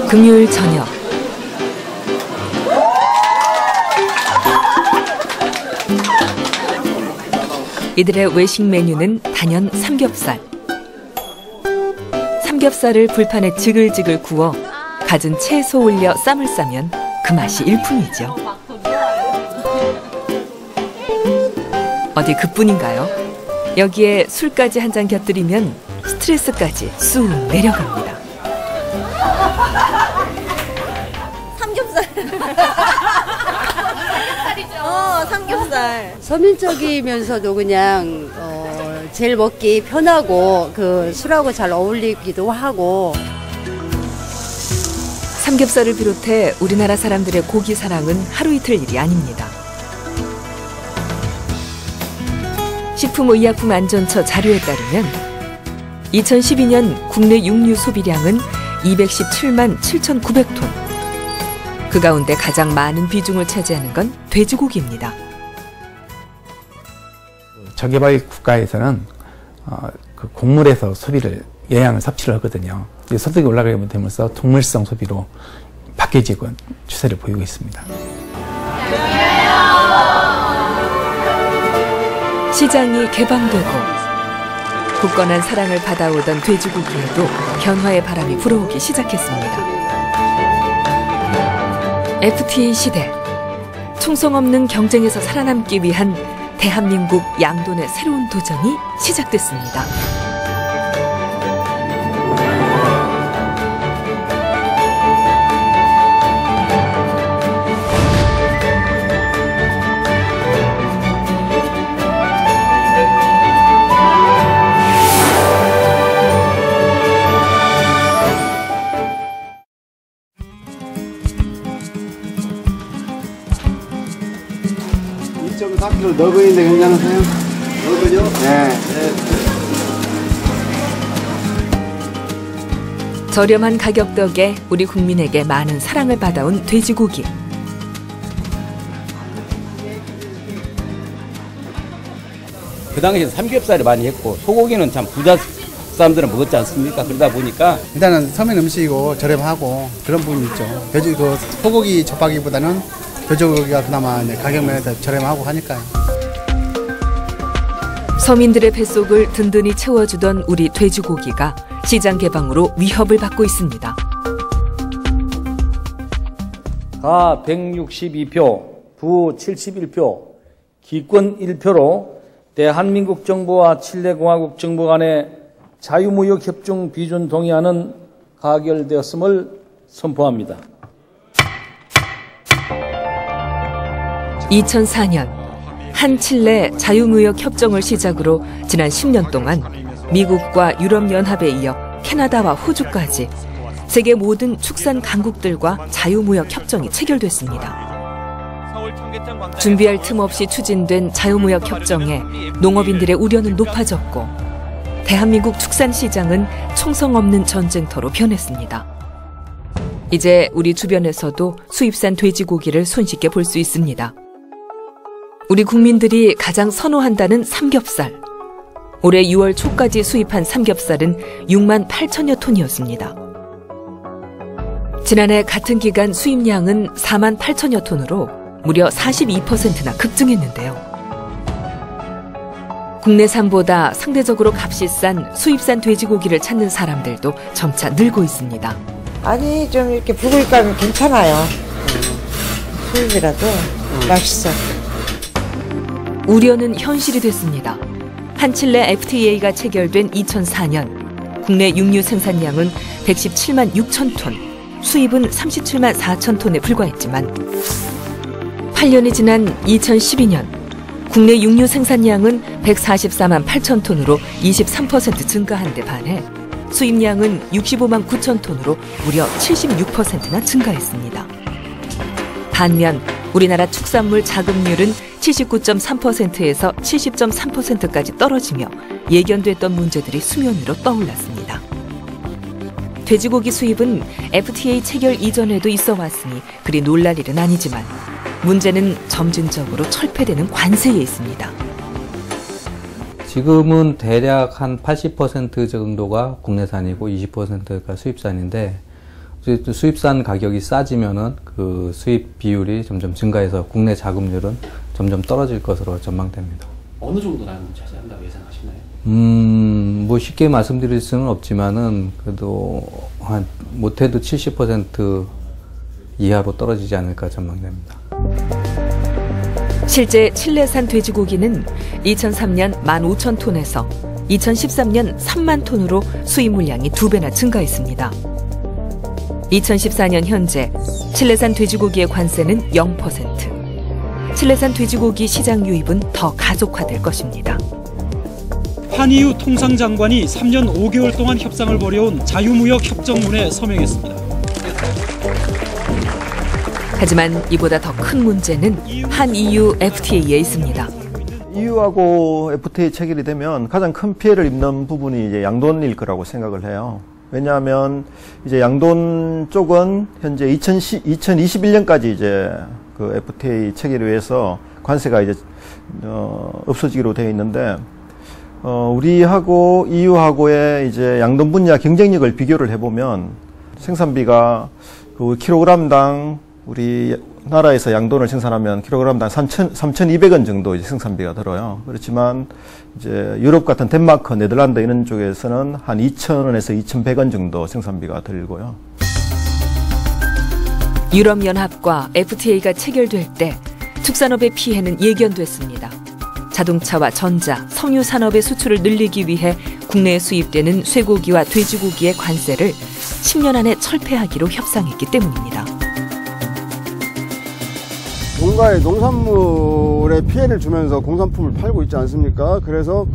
금요일 저녁. 이들의 외식 메뉴는 단연 삼겹살. 삼겹살을 불판에 지글지글 구워 갖은 채소 올려 쌈을 싸면 그 맛이 일품이죠. 어디 그뿐인가요? 여기에 술까지 한 잔 곁들이면 스트레스까지 쑥 내려갑니다. 삼겹살. 삼겹살이죠. 삼겹살. 서민적이면서도 그냥 제일 먹기 편하고 그 술하고 잘 어울리기도 하고. 삼겹살을 비롯해 우리나라 사람들의 고기 사랑은 하루 이틀 일이 아닙니다. 식품의약품안전처 자료에 따르면 2012년 국내 육류 소비량은 217만 7,900톤. 그 가운데 가장 많은 비중을 차지하는 건 돼지고기입니다. 저개발 국가에서는 그 곡물에서 영양을 섭취를 하거든요. 소득이 올라가게 되면서 동물성 소비로 바뀌어지고 추세를 보이고 있습니다. 시장이 개방되고 굳건한 사랑을 받아오던 돼지고기에도 변화의 바람이 불어오기 시작했습니다. FTA 시대, 충성 없는 경쟁에서 살아남기 위한 대한민국 양돈의 새로운 도전이 시작됐습니다. 너구리인데 괜찮으세요? 너구리요? 네. 저렴한 가격 덕에 우리 국민에게 많은 사랑을 받아온 돼지고기. 그 당시에 삼겹살을 많이 했고 소고기는 참 부자 사람들은 먹었지 않습니까? 그러다 보니까 일단은 서민 음식이고 저렴하고 그런 부분이 있죠. 소고기 젓가기보다는 돼지고기가 그나마 가격 면에서 저렴하고 하니까요. 서민들의 뱃속을 든든히 채워주던 우리 돼지고기가 시장 개방으로 위협을 받고 있습니다. 가 162표, 부 71표, 기권 1표로 대한민국 정부와 칠레공화국 정부 간의 자유무역협정 비준 동의안은 가결되었음을 선포합니다. 2004년 한칠레 자유무역 협정을 시작으로 지난 10년 동안 미국과 유럽연합에 이어 캐나다와 호주까지 세계 모든 축산 강국들과 자유무역 협정이 체결됐습니다. 준비할 틈 없이 추진된 자유무역 협정에 농업인들의 우려는 높아졌고 대한민국 축산 시장은 총성 없는 전쟁터로 변했습니다. 이제 우리 주변에서도 수입산 돼지고기를 손쉽게 볼 수 있습니다. 우리 국민들이 가장 선호한다는 삼겹살. 올해 6월 초까지 수입한 삼겹살은 6만 8천여 톤이었습니다. 지난해 같은 기간 수입량은 4만 8천여 톤으로 무려 42%나 급증했는데요. 국내산보다 상대적으로 값이 싼 수입산 돼지고기를 찾는 사람들도 점차 늘고 있습니다. 아니 좀 이렇게 부글감이 괜찮아요. 수입이라도 맛있어. 우려는 현실이 됐습니다. 한칠레 FTA가 체결된 2004년 국내 육류 생산량은 117만 6천 톤, 수입은 37만 4천 톤에 불과했지만 8년이 지난 2012년 국내 육류 생산량은 144만 8천 톤으로 23% 증가한 데 반해 수입량은 65만 9천 톤으로 무려 76%나 증가했습니다. 반면 우리나라 축산물 자급률은 79.3%에서 70.3%까지 떨어지며 예견됐던 문제들이 수면 위로 떠올랐습니다. 돼지고기 수입은 FTA 체결 이전에도 있어 왔으니 그리 놀랄 일은 아니지만 문제는 점진적으로 철폐되는 관세에 있습니다. 지금은 대략 한 80% 정도가 국내산이고 20%가 수입산인데 이제 또 수입산 가격이 싸지면은 그 수입 비율이 점점 증가해서 국내 자금률은 점점 떨어질 것으로 전망됩니다. 어느 정도 나는 차지한다고 예상하시나요? 뭐 쉽게 말씀드릴 수는 없지만은 그래도 한 못해도 70% 이하로 떨어지지 않을까 전망됩니다. 실제 칠레산 돼지고기는 2003년 15,000톤에서 2013년 3만 톤으로 수입 물량이 2배나 증가했습니다. 2014년 현재 칠레산 돼지고기의 관세는 0%. 칠레산 돼지고기 시장 유입은 더 가속화될 것입니다. 한이유 통상장관이 3년 5개월 동안 협상을 벌여온 자유무역 협정문에 서명했습니다. 하지만 이보다 더 큰 문제는 한이유 FTA에 있습니다. EU하고 FTA 체결이 되면 가장 큰 피해를 입는 부분이 이제 양돈일 거라고 생각을 해요. 왜냐하면 이제 양돈 쪽은 현재 2021년까지 이제 그 FTA 체결을 위해서 관세가 이제 없어지기로 되어 있는데, 우리하고 EU하고의 이제 양돈 분야 경쟁력을 비교를 해보면 생산비가 그 킬로그램당 우리 나라에서 양돈을 생산하면 킬로그램당 3,200원 정도 이제 생산비가 들어요. 그렇지만 이제 유럽 같은 덴마크, 네덜란드 이런 쪽에서는 한 2,000원에서 2,100원 정도 생산비가 들고요. 유럽연합과 FTA가 체결될 때 축산업의 피해는 예견됐습니다. 자동차와 전자, 석유 산업의 수출을 늘리기 위해 국내에 수입되는 쇠고기와 돼지고기의 관세를 10년 안에 철폐하기로 협상했기 때문입니다. 농가에 농산물에 피해를 주면서 공산품을 팔고 있지 않습니까? 그래서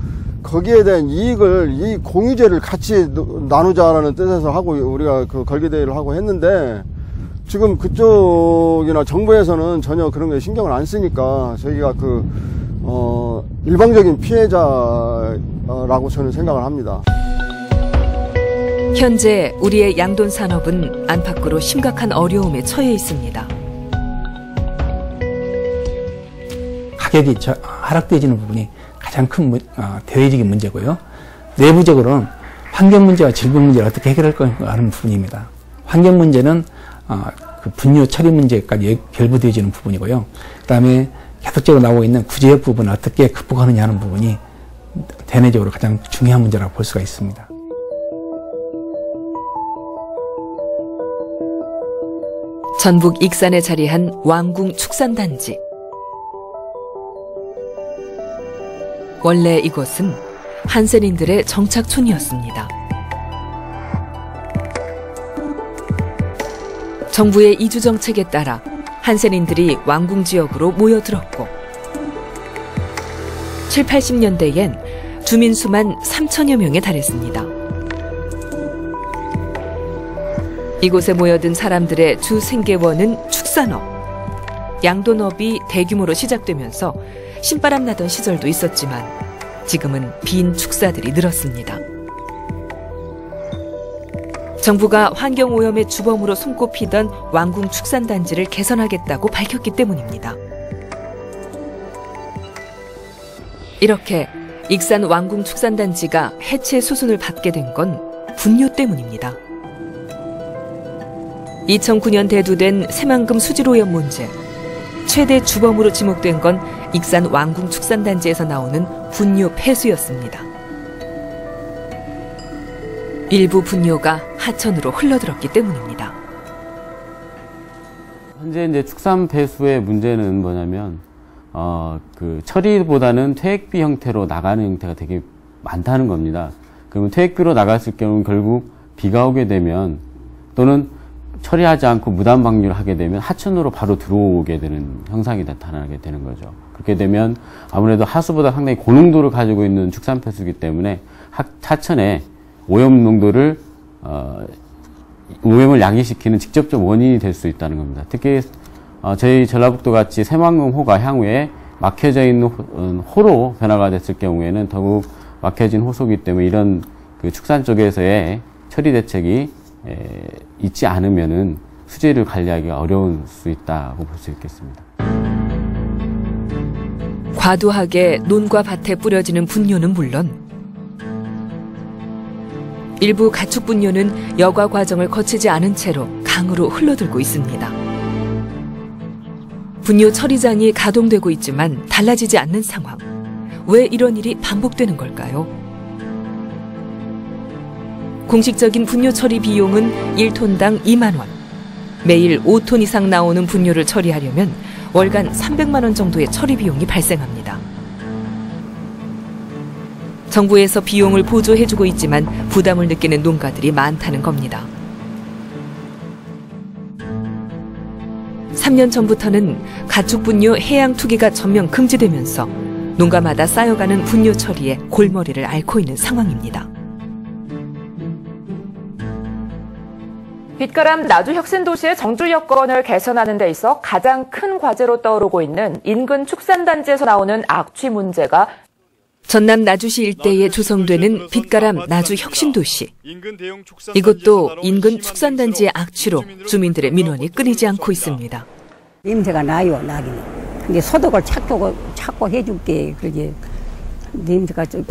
거기에 대한 이익을, 이 공유제를 같이 나누자라는 뜻에서 하고 우리가 그 걸기대회를 하고 했는데, 지금 그쪽이나 정부에서는 전혀 그런 게 신경을 안 쓰니까 저희가 일방적인 피해자라고 저는 생각을 합니다. 현재 우리의 양돈 산업은 안팎으로 심각한 어려움에 처해 있습니다. 가격이 하락되어지는 부분이 가장 큰 대외적인 문제고요. 내부적으로는 환경 문제와 질병 문제를 어떻게 해결할 건가 하는 부분입니다. 환경 문제는 그 분뇨 처리 문제까지 결부되어지는 부분이고요. 그다음에 계속적으로 나오고 있는 구제역 부분을 어떻게 극복하느냐 하는 부분이 대내적으로 가장 중요한 문제라고 볼 수가 있습니다. 전북 익산에 자리한 왕궁 축산단지. 원래 이곳은 한센인들의 정착촌이었습니다. 정부의 이주 정책에 따라 한센인들이 왕궁 지역으로 모여들었고 7, 80년대엔 주민 수만 3천여 명에 달했습니다. 이곳에 모여든 사람들의 주 생계원은 축산업. 양돈업이 대규모로 시작되면서 신바람 나던 시절도 있었지만 지금은 빈 축사들이 늘었습니다. 정부가 환경오염의 주범으로 손꼽히던 왕궁 축산단지를 개선하겠다고 밝혔기 때문입니다. 이렇게 익산 왕궁 축산단지가 해체 수순을 받게 된 건 분뇨 때문입니다. 2009년 대두된 새만금 수질오염 문제. 최대 주범으로 지목된 건 익산 왕궁 축산단지에서 나오는 분뇨 폐수였습니다. 일부 분뇨가 하천으로 흘러들었기 때문입니다. 현재 이제 축산 폐수의 문제는 뭐냐면 그 처리보다는 퇴액비 형태로 나가는 형태가 되게 많다는 겁니다. 그러면 퇴액비로 나갔을 경우는 결국 비가 오게 되면 또는 처리하지 않고 무단 방류를 하게 되면 하천으로 바로 들어오게 되는 형상이 나타나게 되는 거죠. 그렇게 되면 아무래도 하수보다 상당히 고농도를 가지고 있는 축산 폐수이기 때문에 하천에 오염 농도를 오염을 야기시키는 직접적 원인이 될 수 있다는 겁니다. 특히 저희 전라북도 같이 새만금호가 향후에 막혀져 있는 호로 변화가 됐을 경우에는 더욱 막혀진 호소이기 때문에 이런 그 축산 쪽에서의 처리 대책이 있지 않으면은 수질을 관리하기가 어려울 수 있다고 볼 수 있겠습니다. 과도하게 논과 밭에 뿌려지는 분뇨는 물론 일부 가축 분뇨는 여과 과정을 거치지 않은 채로 강으로 흘러들고 있습니다. 분뇨 처리장이 가동되고 있지만 달라지지 않는 상황. 왜 이런 일이 반복되는 걸까요? 공식적인 분뇨 처리 비용은 1톤당 2만 원. 매일 5톤 이상 나오는 분뇨를 처리하려면 월간 300만 원 정도의 처리 비용이 발생합니다. 정부에서 비용을 보조해주고 있지만 부담을 느끼는 농가들이 많다는 겁니다. 3년 전부터는 가축 분뇨 해양 투기가 전면 금지되면서 농가마다 쌓여가는 분뇨 처리에 골머리를 앓고 있는 상황입니다. 빛가람 나주 혁신도시의 정주 여건을 개선하는 데 있어 가장 큰 과제로 떠오르고 있는 인근 축산단지에서 나오는 악취 문제가 전남 나주시 일대에 조성되는 빛가람 나주 혁신도시. 이것도 인근 축산단지의 악취로 주민들의 민원이 끊이지 않고 있습니다. 냄새가 나요, 나기는. 근데 소독을 찾고 해줄게. 그러지. 냄새가 좀.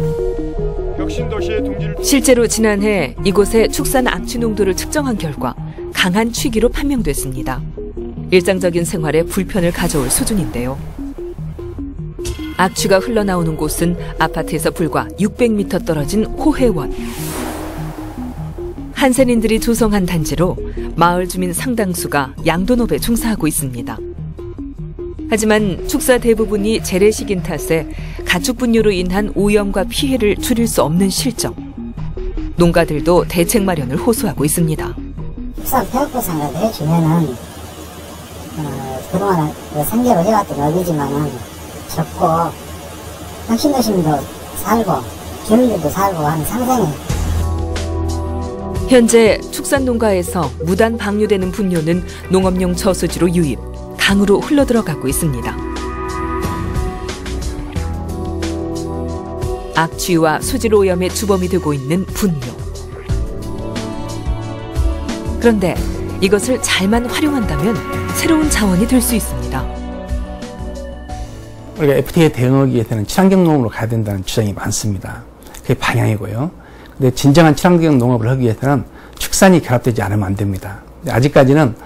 실제로 지난해 이곳의 축산 악취 농도를 측정한 결과 강한 취기로 판명됐습니다. 일상적인 생활에 불편을 가져올 수준인데요. 악취가 흘러나오는 곳은 아파트에서 불과 600m 떨어진 호혜원. 한센인들이 조성한 단지로 마을 주민 상당수가 양돈업에 종사하고 있습니다. 하지만 축사 대부분이 재래식인 탓에 가축 분뇨로 인한 오염과 피해를 줄일 수 없는 실정. 농가들도 대책 마련을 호소하고 있습니다. 축산 폐업보상을 해주면은 그동안 상계로 해왔던 업이지만은 적고 혁신도심도 살고 주민들도 살고 하는 상생이. 현재 축산 농가에서 무단 방류되는 분뇨는 농업용 저수지로 유입, 강으로 흘러들어가고 있습니다. 악취와 수질 오염의 주범이 되고 있는 분뇨. 그런데 이것을 잘만 활용한다면 새로운 자원이 될 수 있습니다. 우리가 FTA에 대응하기 위해서는 친환경 농업으로 가야 된다는 주장이 많습니다. 그게 방향이고요. 근데 진정한 친환경 농업을 하기 위해서는 축산이 결합되지 않으면 안 됩니다. 아직까지는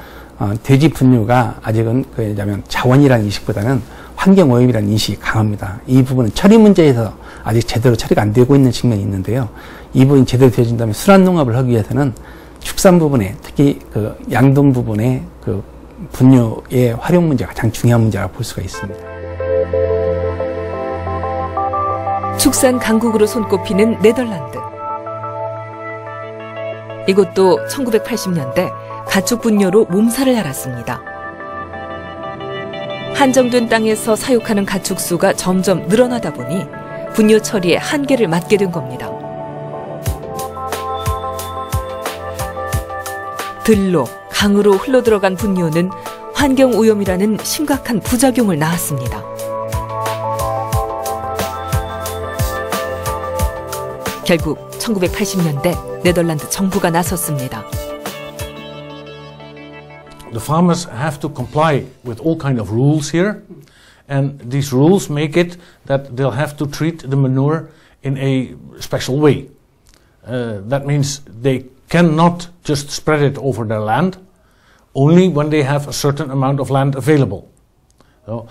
돼지 분뇨가 아직은 그러자면 자원이라는 인식보다는 환경 오염이라는 인식이 강합니다. 이 부분은 처리 문제에서 아직 제대로 처리가 안 되고 있는 측면이 있는데요. 이 부분이 제대로 되어진다면 순환 농업을 하기 위해서는 축산 부분에 특히 그 양돈 부분의 그 분뇨의 활용 문제가 가장 중요한 문제라고 볼 수가 있습니다. 축산 강국으로 손꼽히는 네덜란드. 이곳도 1980년대 가축 분뇨로 몸살을 앓았습니다. 한정된 땅에서 사육하는 가축 수가 점점 늘어나다 보니 분뇨 처리에 한계를 맞게 된 겁니다. 들로, 강으로 흘러들어간 분뇨는 환경 오염이라는 심각한 부작용을 낳았습니다. 결국 1980년대 네덜란드 정부가 나섰습니다. The farmers have to comply with all kind of rules here, and these rules make it that they'll have to treat the manure in a special way. That means they cannot just spread it over their land, only when they have a certain amount of land available. So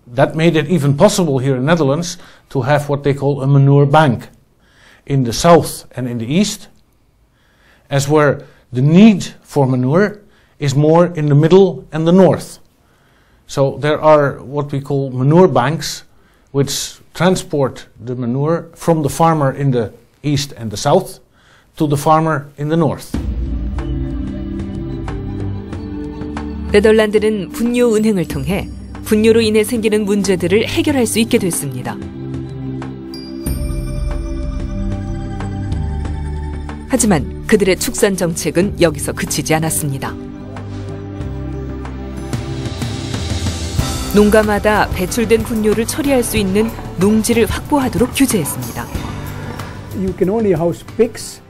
that made it even possible here in the Netherlands to have what they call a manure bank in the south and in the east, as where the need for manure is more in the middle and the north. So there are what we call manure banks which transport the manure from the farmer in the east and the south to the farmer in the north. 네덜란드는 분뇨 은행을 통해 분뇨로 인해 생기는 문제들을 해결할 수 있게 됐습니다. 하지만 그들의 축산 정책은 여기서 그치지 않았습니다. 농가마다 배출된 분뇨를 처리할 수 있는 농지를 확보하도록 규제했습니다. You can only house pigs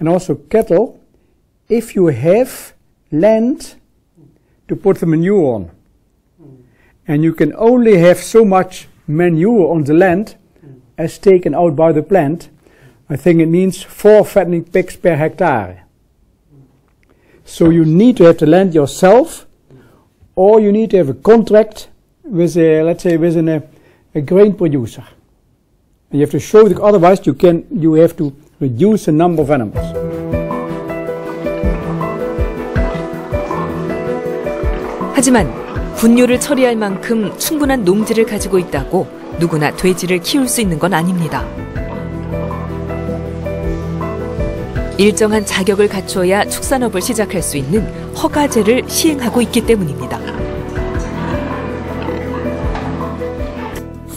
and also cattle if you have land to put the manure on. And you can only have so much manure on the land as taken out by the plant I think it means 4 fattening pigs per hectare. So you need to have the land yourself, or you need to have a contract with let's say with a grain producer. And you have to show that otherwise you have to reduce the number of animals. 하지만 분뇨를 처리할 만큼 충분한 농지를 가지고 있다고 누구나 돼지를 키울 수 있는 건 아닙니다. 일정한 자격을 갖춰야 축산업을 시작할 수 있는 허가제를 시행하고 있기 때문입니다.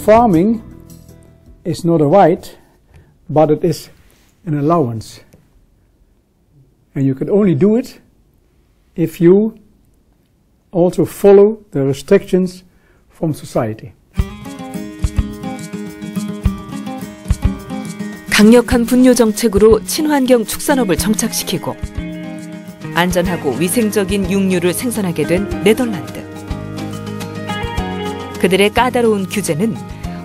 Farming is not a right, but it is an allowance. And you can only do it if you also follow the restrictions from society. 강력한 분뇨 정책으로 친환경 축산업을 정착시키고 안전하고 위생적인 육류를 생산하게 된 네덜란드. 그들의 까다로운 규제는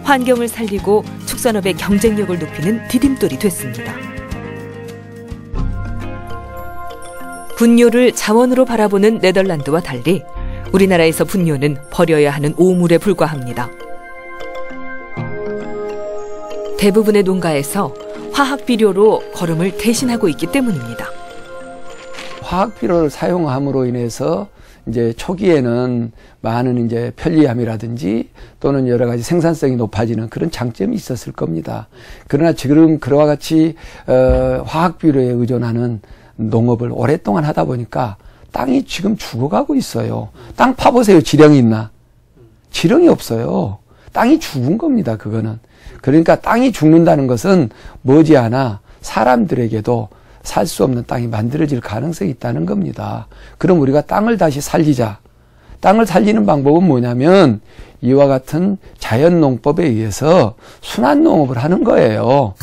환경을 살리고 축산업의 경쟁력을 높이는 디딤돌이 됐습니다. 분뇨를 자원으로 바라보는 네덜란드와 달리 우리나라에서 분뇨는 버려야 하는 오물에 불과합니다. 대부분의 농가에서 화학 비료로 거름을 대신하고 있기 때문입니다. 화학 비료를 사용함으로 인해서 이제 초기에는 많은 이제 편리함이라든지 또는 여러 가지 생산성이 높아지는 그런 장점이 있었을 겁니다. 그러나 지금 그와 같이 화학 비료에 의존하는 농업을 오랫동안 하다 보니까 땅이 지금 죽어가고 있어요. 땅 파보세요. 지령이 있나? 지령이 없어요. 땅이 죽은 겁니다. 그거는. 그러니까 땅이 죽는다는 것은 머지않아 사람들에게도 살 수 없는 땅이 만들어질 가능성이 있다는 겁니다. 그럼 우리가 땅을 다시 살리자. 땅을 살리는 방법은 뭐냐면 이와 같은 자연농법에 의해서 순환농업을 하는 거예요.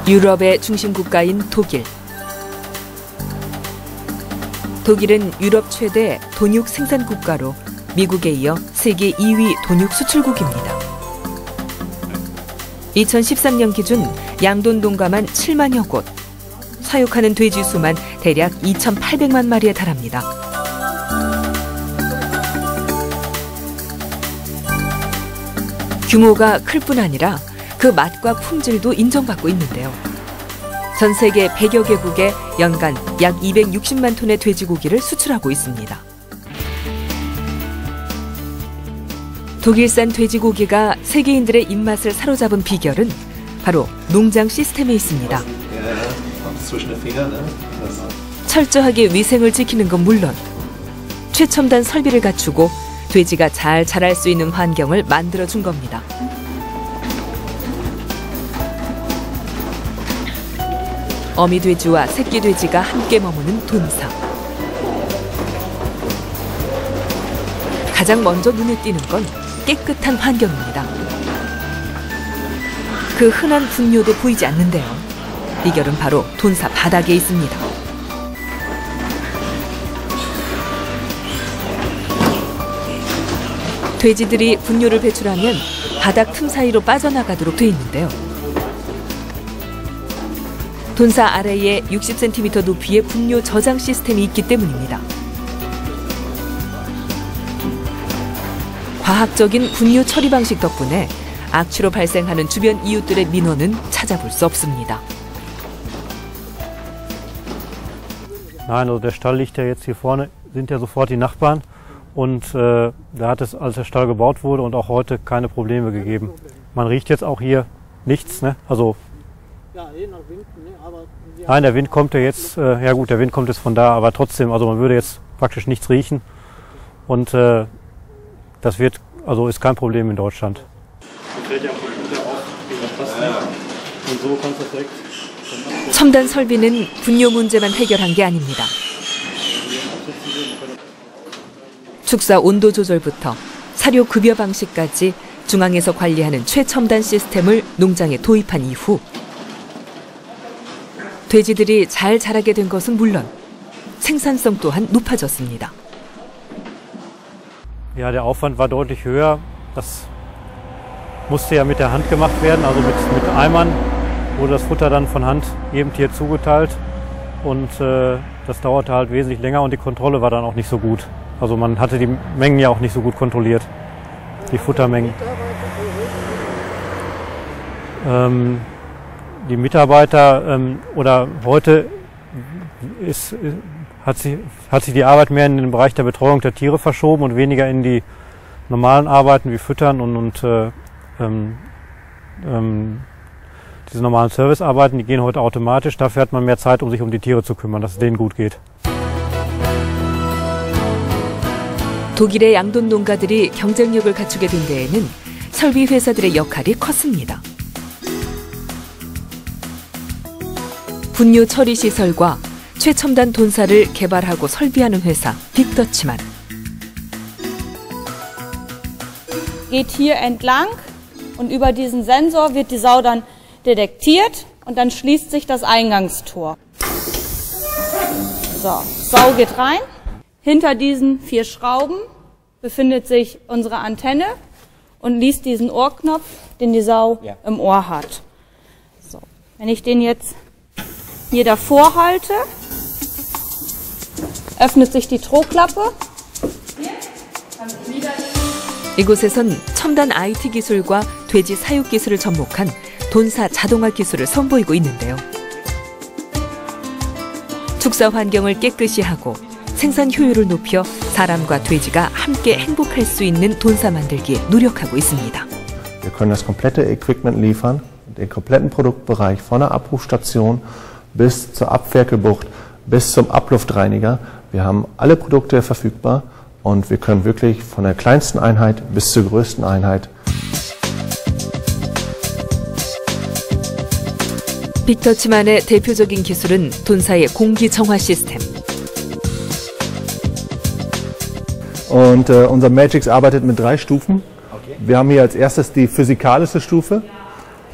유럽의 중심 국가인 독일. 독일은 유럽 최대 돈육 생산 국가로 미국에 이어 세계 2위 돈육 수출국입니다. 2013년 기준 양돈 농가만 7만여 곳, 사육하는 돼지 수만 대략 2,800만 마리에 달합니다. 규모가 클 뿐 아니라 그 맛과 품질도 인정받고 있는데요. 전 세계 100여 개국에 연간 약 260만 톤의 돼지고기를 수출하고 있습니다. 독일산 돼지고기가 세계인들의 입맛을 사로잡은 비결은 바로 농장 시스템에 있습니다. 철저하게 위생을 지키는 건 물론 최첨단 설비를 갖추고 돼지가 잘 자랄 수 있는 환경을 만들어준 겁니다. 어미 돼지와 새끼 돼지가 함께 머무는 돈사. 가장 먼저 눈에 띄는 건 깨끗한 환경입니다. 그 흔한 분뇨도 보이지 않는데요. 비결은 바로 돈사 바닥에 있습니다. 돼지들이 분뇨를 배출하면 바닥 틈 사이로 빠져나가도록 돼 있는데요. 돈사 아래에 60cm 높이의 분뇨 저장 시스템이 있기 때문입니다. 과학적인 분뇨 처리 방식 덕분에 악취로 발생하는 주변 이웃들의 민원은 찾아볼 수 없습니다. Nein, also der Stall liegt ja jetzt hier vorne, sind ja sofort die Nachbarn und da hat es, als der Stall gebaut wurde und auch heute keine Probleme gegeben. Man riecht jetzt auch hier nichts, ne? Also nein, der Wind kommt ja jetzt, ja gut, der Wind kommt jetzt von da, aber trotzdem, also man würde jetzt praktisch nichts riechen und das wird, also ist kein Problem in Deutschland. 첨단 설비는 분뇨 문제만 해결한 게 아닙니다. 축사 온도 조절부터 사료 급여 방식까지 중앙에서 관리하는 최첨단 시스템을 농장에 도입한 이후 돼지들이 잘 자라게 된 것은 물론 생산성 또한 높아졌습니다. Ja, der Aufwand war deutlich höher. Das musste ja mit der Hand gemacht werden, also mit Eimern wurde das Futter dann von Hand jedem Tier zugeteilt und das dauerte halt wesentlich länger und die Kontrolle war dann auch nicht so gut. Also man hatte die Mengen ja auch nicht so gut kontrolliert, die Futtermengen. Die Mitarbeiter oder heute hat sich die Arbeit mehr in den Bereich der Betreuung der Tiere verschoben und weniger in die normalen Arbeiten wie Füttern und diese normalen Servicearbeiten, die gehen heute automatisch. Dafür hat man mehr Zeit, um sich um die Tiere zu kümmern, dass es denen gut geht. 독일의 양돈 농가들이 경쟁력을 갖추게 된 데에는 설비 회사들의 역할이 컸습니다. 분뇨 처리 시설과 최첨단 돈사를 개발하고 설비하는 회사 빅더치만. Geht hier entlang und über diesen Sensor wird die Sau dann detektiert und dann schließt sich das Eingangstor. So, Sau geht rein. Hinter diesen 4 Schrauben befindet sich unsere Antenne und liest diesen Ohrknopf, den die Sau im Ohr hat. So, wenn ich den jetzt hier davor halte, öffnet sich die Trogklappe. 이곳에선 첨단 IT 기술과 돼지 사육 기술을 접목한 돈사 자동화 기술을 선보이고 있는데요. 축사 환경을 깨끗이 하고 생산 효율을 높여 사람과 돼지가 함께 행복할 수 있는 돈사 만들기에 노력하고 있습니다. Wir können das komplette Equipment liefern, den kompletten Produktbereich von der Abrufstation bis zur Abferkelbucht, bis zum Abluftreiniger. Wir haben alle Produkte verfügbar und wir können wirklich von der kleinsten Einheit bis zur größten Einheit. 빅더치만의 대표적인 기술은 돈사의 공기 정화 시스템. Und unser Magix arbeitet mit 3 Stufen. Wir haben hier als erstes die physikalische Stufe.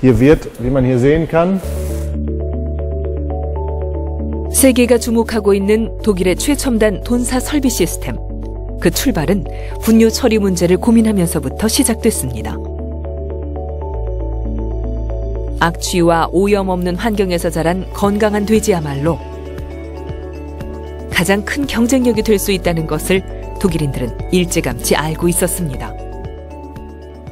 Hier wird, wie man hier sehen kann, 세계가 주목하고 있는 독일의 최첨단 돈사 설비 시스템. 그 출발은 분뇨 처리 문제를 고민하면서부터 시작됐습니다. 악취와 오염 없는 환경에서 자란 건강한 돼지야말로 가장 큰 경쟁력이 될 수 있다는 것을 독일인들은 일찌감치 알고 있었습니다.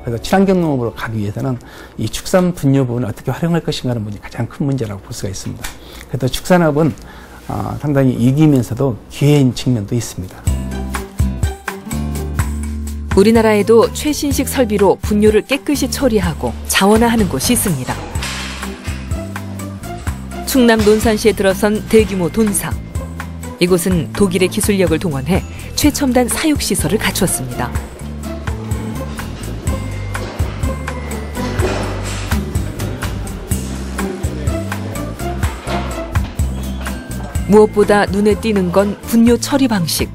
그래서 친환경 농업으로 가기 위해서는 이 축산 분뇨 부분을 어떻게 활용할 것인가는 문제 가장 큰 문제라고 볼 수가 있습니다. 그래서 축산업은 상당히 이기면서도 기회인 측면도 있습니다. 우리나라에도 최신식 설비로 분뇨를 깨끗이 처리하고 자원화하는 곳이 있습니다. 충남 논산시에 들어선 대규모 돈사. 이곳은 독일의 기술력을 동원해 최첨단 사육시설을 갖추었습니다. 무엇보다 눈에 띄는 건 분뇨 처리 방식.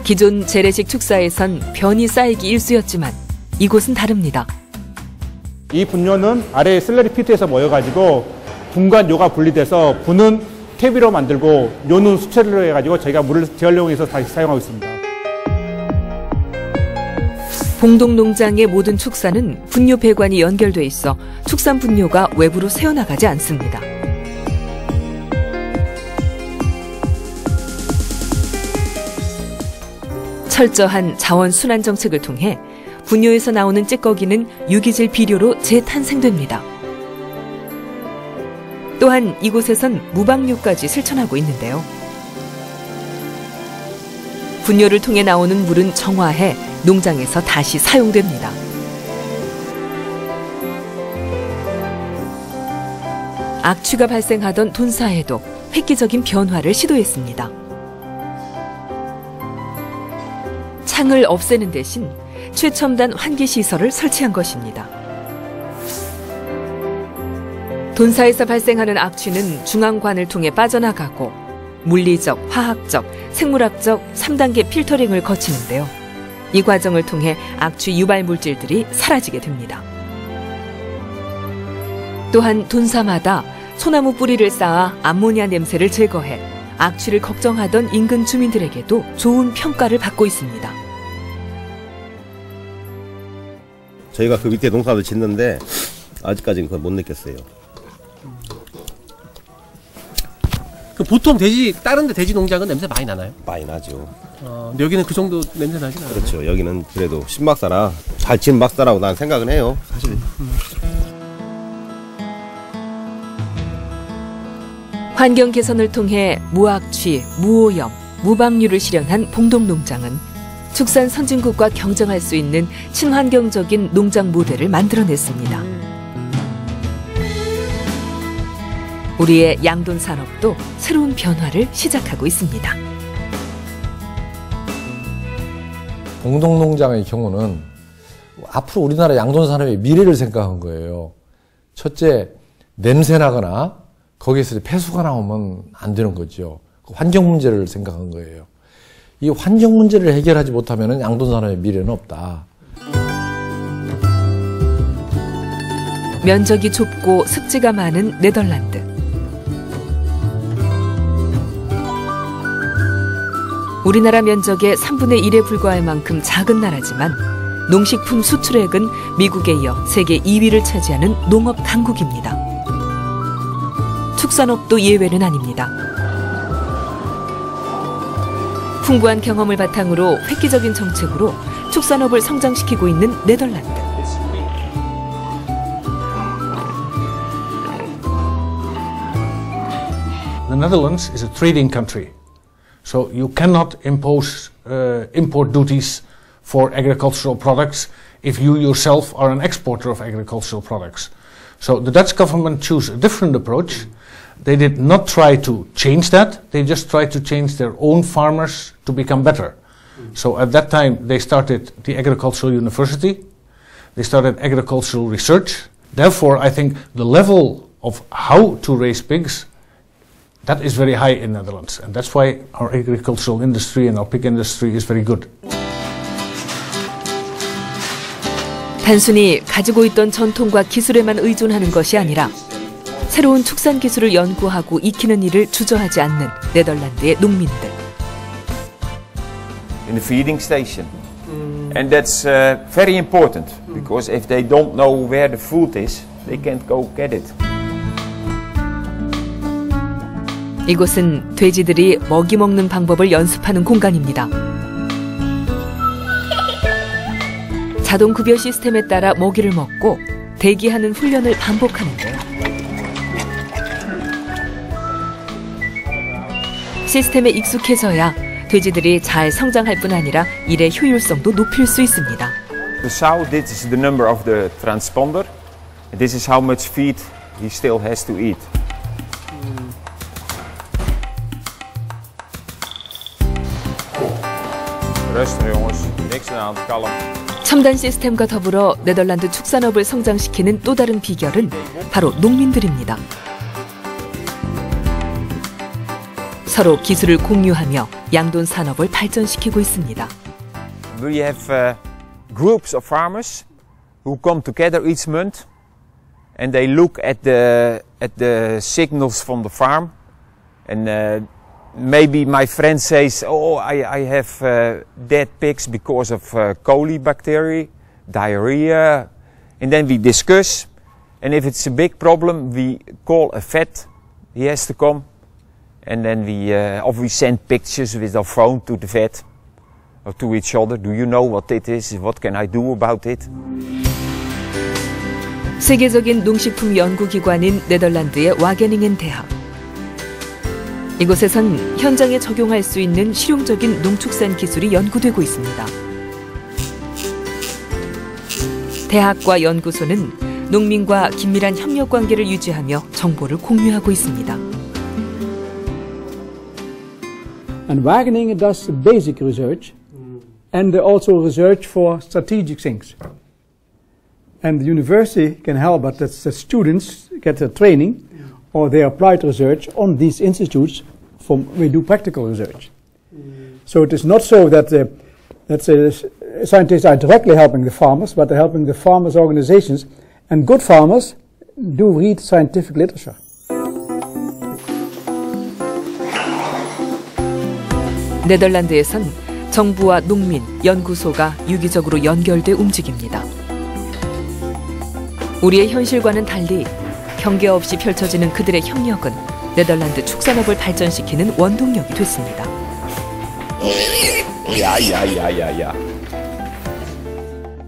기존 재래식 축사에선 변이 쌓이기 일쑤였지만 이곳은 다릅니다. 이 분뇨는 아래 슬러리 피트에서 모여가지고 분과 뇨가 분리돼서 분은 퇴비로 만들고 뇨는 수채로 해가지고 저희가 물을 재활용해서 다시 사용하고 있습니다. 봉동 농장의 모든 축사는 분뇨 배관이 연결돼 있어 축산 분뇨가 외부로 새어나가지 않습니다. 철저한 자원 순환 정책을 통해 분뇨에서 나오는 찌꺼기는 유기질 비료로 재탄생됩니다. 또한 이곳에선 무방류까지 실천하고 있는데요. 분뇨를 통해 나오는 물은 정화해 농장에서 다시 사용됩니다. 악취가 발생하던 돈사에도 획기적인 변화를 시도했습니다. 창을 없애는 대신 최첨단 환기 시설을 설치한 것입니다. 돈사에서 발생하는 악취는 중앙관을 통해 빠져나가고 물리적, 화학적, 생물학적 3단계 필터링을 거치는데요. 이 과정을 통해 악취 유발 물질들이 사라지게 됩니다. 또한 돈사마다 소나무 뿌리를 쌓아 암모니아 냄새를 제거해 악취를 걱정하던 인근 주민들에게도 좋은 평가를 받고 있습니다. 저희가 그 밑에 농사를 짓는데 아직까지는 그걸 못 느꼈어요. 그 보통 다른 데 돼지 농장은 냄새 많이 나나요? 많이 나죠. 근데 여기는 그 정도 냄새 나진 않아요. 그렇죠. 여기는 그래도 신박사라 잘 지은 박사라고 난 생각은 해요. 사실. 환경 개선을 통해 무악취, 무오염, 무방류를 실현한 봉동농장은 축산 선진국과 경쟁할 수 있는 친환경적인 농장 모델을 만들어냈습니다. 우리의 양돈 산업도 새로운 변화를 시작하고 있습니다. 봉동농장의 경우는 앞으로 우리나라 양돈 산업의 미래를 생각한 거예요. 첫째, 냄새 나거나 거기에서 폐수가 나오면 안 되는 거죠. 환경 문제를 생각한 거예요. 이 환경 문제를 해결하지 못하면 양돈 산업의 미래는 없다. 면적이 좁고 습지가 많은 네덜란드. 우리나라 면적의 3분의 1에 불과할 만큼 작은 나라지만 농식품 수출액은 미국에 이어 세계 2위를 차지하는 농업 강국입니다. 축산업도 예외는 아닙니다. 풍부한 경험을 바탕으로 획기적인 정책으로 축산업을 성장시키고 있는 네덜란드. The Netherlands is a trading country. So you cannot impose import duties for agricultural products if you yourself are an exporter of agricultural products. So the Dutch government chose a different approach. They did not try to change that. They just tried to change their own farmers to become better. So at that time they started the agricultural university. They started agricultural research. Therefore, I think the level of how to raise pigs, that is very high in the Netherlands, and that's why our agricultural industry and our pig industry is very good. 단순히 가지고 있던 전통과 기술에만 의존하는 것이 아니라 새로운 축산 기술을 연구하고 익히는 일을 주저하지 않는 네덜란드의 농민들. In the feeding station. And that's very important, because if they don't know where the food is, they can't go get it. 이곳은 돼지들이 먹이 먹는 방법을 연습하는 공간입니다. 자동 급여 시스템에 따라 먹이를 먹고 대기하는 훈련을 반복하는데요. 시스템에 익숙해져야 돼지들이 잘 성장할 뿐 아니라 일의 효율성도 높일 수 있습니다. The sow, this is the number of the transponder. This is how much feed he still has to eat. Rustig jongens, niks aan, kalm. 첨단 시스템과 더불어 네덜란드 축산업을 성장시키는 또 다른 비결은 바로 농민들입니다. 서로 기술을 공유하며 양돈 산업을 발전시키고 있습니다. We have groups of farmers who come together each month, and they look at the signals from the farm, and maybe my friend says, "Oh, I have dead pigs because of coli bacteria, diarrhea," and then we discuss. And if it's a big problem, we call a vet. He has to come, and then we send pictures with our phone to the vet or to each other. Do you know what it is? What can I do about it? 세계적인 농식품 연구기관인 네덜란드의 와게닝엔 대학. 이곳에선 현장에 적용할 수 있는 실용적인 농축산 기술이 연구되고 있습니다. 대학과 연구소는 농민과 긴밀한 협력 관계를 유지하며 정보를 공유하고 있습니다. And Wageningen does the basic research and also research for strategic things. And the university can help, but the students get the training or their applied research on these institutes we do practical research. So it is not so that scientists are directly helping the farmers, but they're helping the farmers' organizations, and good farmers do read scientific literature. 네덜란드에선 정부와 농민, 연구소가 유기적으로 연결돼 움직입니다. 우리의 현실과는 달리 경계 없이 펼쳐지는 그들의 협력은 네덜란드 축산업을 발전시키는 원동력이 됐습니다.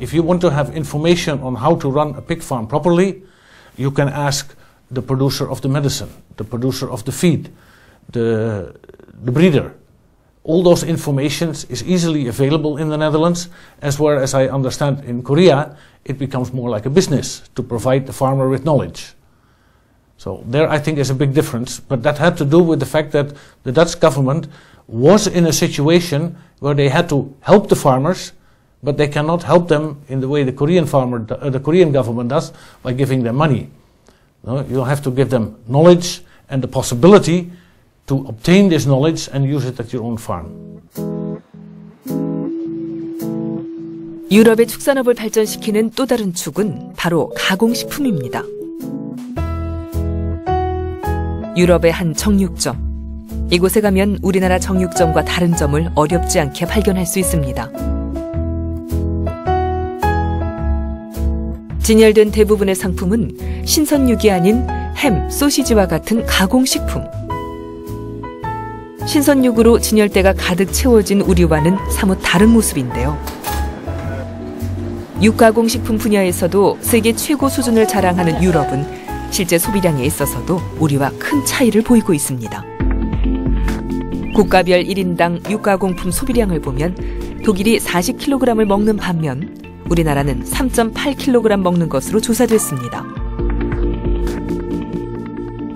If you want to have information on how to run a pig farm properly, you can ask the producer of the medicine, the producer of the feed, the breeder. All those informations is easily available in the Netherlands, as well as I understand in Korea, it becomes more like a business to provide the farmer with knowledge. So there I think is a big difference, but that had to do with the fact that the Dutch government was in a situation where they had to help the farmers, but they cannot help them in the way the Korean government does, by giving them money. No, you have to give them knowledge and the possibility to obtain this knowledge and use it at your own farm. 유럽의 축산업을 발전시키는 또 다른 축은 바로 가공식품입니다. 유럽의 한 정육점. 이곳에 가면 우리나라 정육점과 다른 점을 어렵지 않게 발견할 수 있습니다. 진열된 대부분의 상품은 신선육이 아닌 햄, 소시지와 같은 가공식품. 신선육으로 진열대가 가득 채워진 우리와는 사뭇 다른 모습인데요. 육가공식품 분야에서도 세계 최고 수준을 자랑하는 유럽은 실제 소비량에 있어서도 우리와 큰 차이를 보이고 있습니다. 국가별 1인당 육가공품 소비량을 보면 독일이 40kg을 먹는 반면 우리나라는 3.8kg 먹는 것으로 조사됐습니다.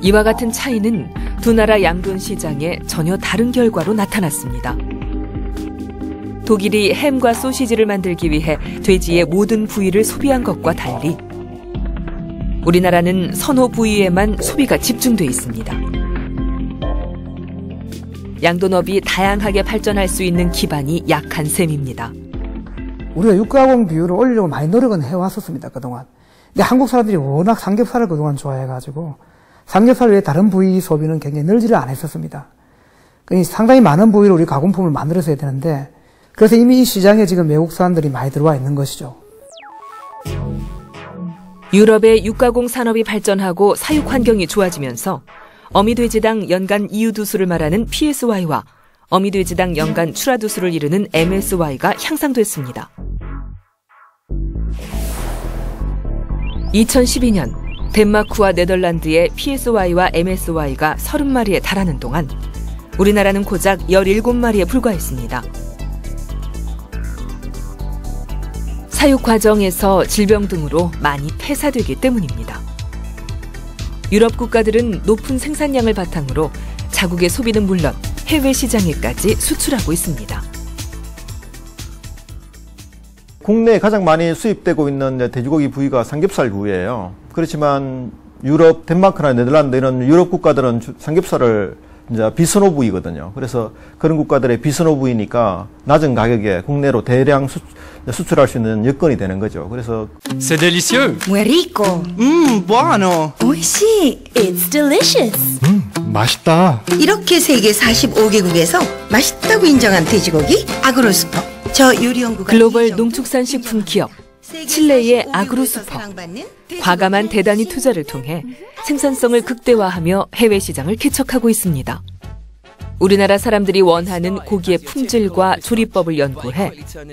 이와 같은 차이는 두 나라 양돈 시장에 전혀 다른 결과로 나타났습니다. 독일이 햄과 소시지를 만들기 위해 돼지의 모든 부위를 소비한 것과 달리 우리나라는 선호 부위에만 소비가 집중돼 있습니다. 양돈업이 다양하게 발전할 수 있는 기반이 약한 셈입니다. 우리가 육가공 비율을 올리려고 많이 노력은 해왔었습니다, 그동안. 근데 한국 사람들이 워낙 삼겹살을 그동안 좋아해가지고 삼겹살 외에 다른 부위 소비는 굉장히 늘지를 않았었습니다. 그러니까 상당히 많은 부위로 우리 가공품을 만들어서야 되는데 그래서 이미 이 시장에 지금 외국 사람들이 많이 들어와 있는 것이죠. 유럽의 육가공 산업이 발전하고 사육 환경이 좋아지면서 어미돼지당 연간 이유두수를 말하는 PSY와 어미돼지당 연간 출하두수를 이루는 MSY가 향상됐습니다. 2012년 덴마크와 네덜란드의 PSY와 MSY가 30마리에 달하는 동안 우리나라는 고작 17마리에 불과했습니다. 사육 과정에서 질병 등으로 많이 폐사되기 때문입니다. 유럽 국가들은 높은 생산량을 바탕으로 자국의 소비는 물론 해외 시장에까지 수출하고 있습니다. 국내에 가장 많이 수입되고 있는 돼지고기 부위가 삼겹살 부위예요. 그렇지만 유럽, 덴마크나 네덜란드 이런 유럽 국가들은 삼겹살을 이제 비선호 부위거든요. 그래서 그런 국가들의 비선호 부위니까 낮은 가격에 국내로 대량 수출할 수 있는 여건이 되는 거죠. 그래서 C'est délicieux. Muy rico. Buono. 오이시. It's delicious. 맛있다. 이렇게 세계 45개국에서 맛있다고 인정한 돼지고기 아그로스퍼. 저 요리연구가 글로벌 농축산식품 기업 칠레의 아그로스퍼. 과감한 대단히 투자를 통해 생산성을 극대화하며 해외 시장을 개척하고 있습니다. 우리나라 사람들이 원하는 고기의 품질과 조리법을 연구해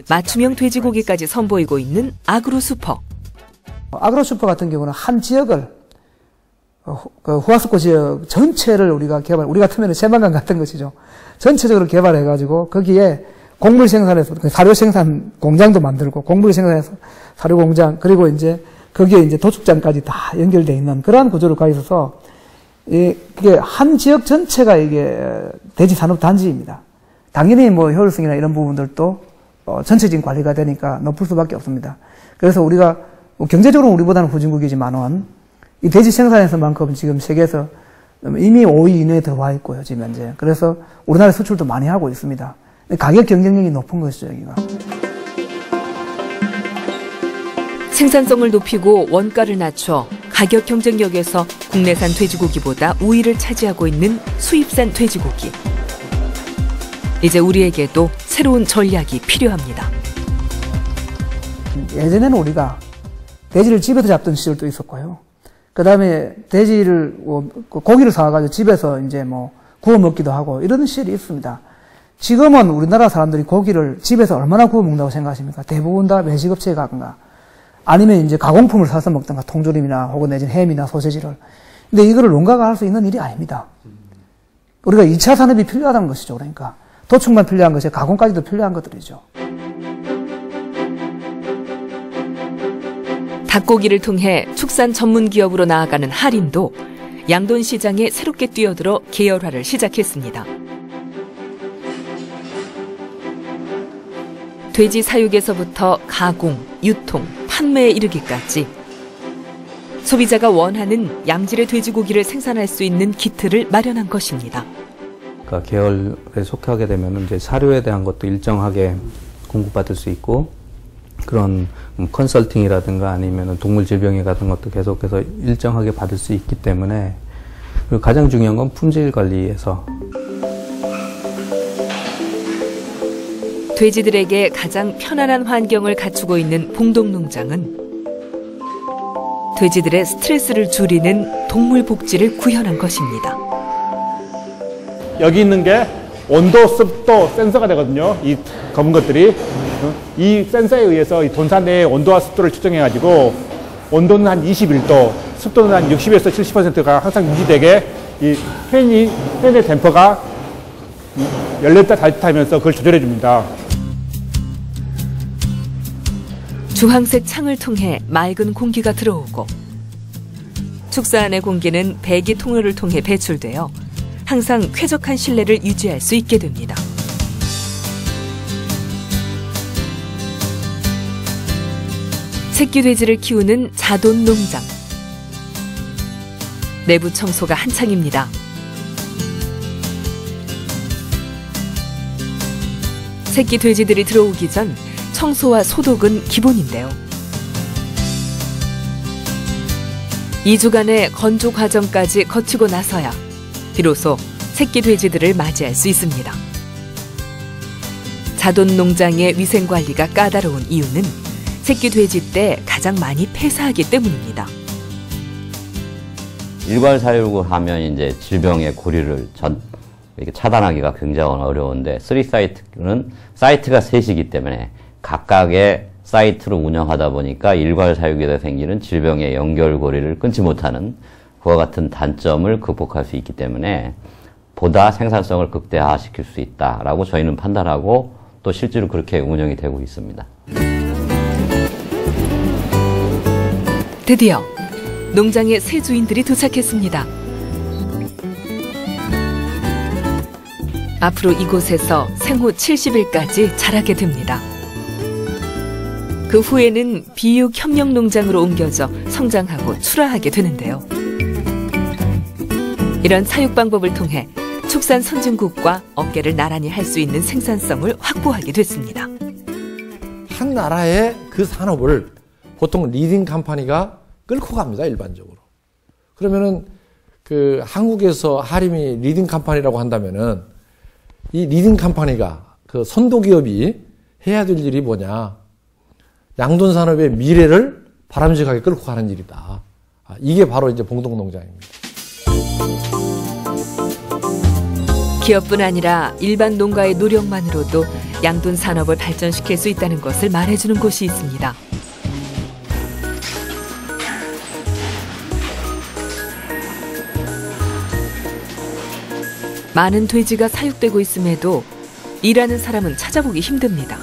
맞춤형 돼지고기까지 선보이고 있는 아그로스퍼. 아그로스퍼 같은 경우는 한 지역을 후하스코 지역 전체를 우리가 우리 같으면 새만강 같은 것이죠. 전체적으로 개발해가지고 거기에 곡물 생산해서 사료 생산 공장도 만들고 곡물 생산해서 사료 공장 그리고 이제 거기에 이제 도축장까지 다 연결되어 있는 그러한 구조를 가지고 있어서 그게 한 지역 전체가 이게 돼지 산업 단지입니다. 당연히 뭐 효율성이나 이런 부분들도 전체적인 관리가 되니까 높을 수밖에 없습니다. 그래서 우리가 경제적으로 우리보다는 후진국이지만은 이 돼지 생산에서만큼 지금 세계에서 이미 5위 이내에 들어와 있고요, 지금 현재. 그래서 우리나라 수출도 많이 하고 있습니다. 가격 경쟁력이 높은 것이죠, 여기가. 생산성을 높이고 원가를 낮춰 가격 경쟁력에서 국내산 돼지고기보다 우위를 차지하고 있는 수입산 돼지고기. 이제 우리에게도 새로운 전략이 필요합니다. 예전에는 우리가 돼지를 집에서 잡던 시절도 있었고요. 그 다음에 돼지를, 고기를 사와가지고 집에서 이제 뭐 구워 먹기도 하고 이런 시절이 있습니다. 지금은 우리나라 사람들이 고기를 집에서 얼마나 구워 먹는다고 생각하십니까? 대부분 다 외식업체에 가거나 아니면 이제 가공품을 사서 먹던가 통조림이나 혹은 내지는 햄이나 소세지를. 근데 이거를 농가가 할 수 있는 일이 아닙니다. 우리가 2차 산업이 필요하다는 것이죠. 그러니까 도축만 필요한 것이 가공까지도 필요한 것들이죠. 닭고기를 통해 축산 전문 기업으로 나아가는 한림도 양돈 시장에 새롭게 뛰어들어 계열화를 시작했습니다. 돼지 사육에서부터 가공, 유통, 판매에 이르기까지 소비자가 원하는 양질의 돼지고기를 생산할 수 있는 키트를 마련한 것입니다. 그러니까 계열에 속하게 되면 이제 사료에 대한 것도 일정하게 공급받을 수 있고 그런 컨설팅이라든가 아니면 동물 질병에 같은 것도 계속해서 일정하게 받을 수 있기 때문에 그리고 가장 중요한 건 품질 관리에서 돼지들에게 가장 편안한 환경을 갖추고 있는 봉동농장은 돼지들의 스트레스를 줄이는 동물 복지를 구현한 것입니다. 여기 있는 게 온도, 습도 센서가 되거든요. 이 검은 것들이. 이 센서에 의해서 이 돈산 내의 온도와 습도를 측정해가지고 온도는 한 21도, 습도는 한 60에서 70%가 항상 유지되게 이 팬의 댐퍼가 열렸다 닫혔다 하면서 그걸 조절해 줍니다. 주황색 창을 통해 맑은 공기가 들어오고 축사 안의 공기는 배기 통로를 통해 배출되어 항상 쾌적한 실내를 유지할 수 있게 됩니다. 새끼 돼지를 키우는 자돈 농장. 내부 청소가 한창입니다. 새끼 돼지들이 들어오기 전 청소와 소독은 기본인데요. 2주간의 건조 과정까지 거치고 나서야 비로소 새끼 돼지들을 맞이할 수 있습니다. 자돈 농장의 위생 관리가 까다로운 이유는 새끼 돼지 때 가장 많이 폐사하기 때문입니다. 일괄 사육을 하면 이제 질병의 고리를 이렇게 차단하기가 굉장히 어려운데 3사이트는 사이트가 셋이기 때문에 각각의 사이트로 운영하다 보니까 일괄 사육에서 생기는 질병의 연결고리를 끊지 못하는 그와 같은 단점을 극복할 수 있기 때문에 보다 생산성을 극대화시킬 수 있다라고 저희는 판단하고 또 실제로 그렇게 운영이 되고 있습니다. 드디어 농장의 새 주인들이 도착했습니다. 앞으로 이곳에서 생후 70일까지 자라게 됩니다. 그 후에는 비육 협력 농장으로 옮겨져 성장하고 출하하게 되는데요. 이런 사육 방법을 통해 축산 선진국과 어깨를 나란히 할 수 있는 생산성을 확보하게 됐습니다. 한 나라의 그 산업을 보통 리딩 컴퍼니가 끌고 갑니다, 일반적으로. 그러면은 그 한국에서 한림이 리딩 컴퍼니라고 한다면은 이 리딩 컴퍼니가 그 선도 기업이 해야 될 일이 뭐냐? 양돈 산업의 미래를 바람직하게 끌고 가는 일이다. 이게 바로 이제 봉동농장입니다. 기업뿐 아니라 일반 농가의 노력만으로도 양돈 산업을 발전시킬 수 있다는 것을 말해주는 곳이 있습니다. 많은 돼지가 사육되고 있음에도 일하는 사람은 찾아보기 힘듭니다.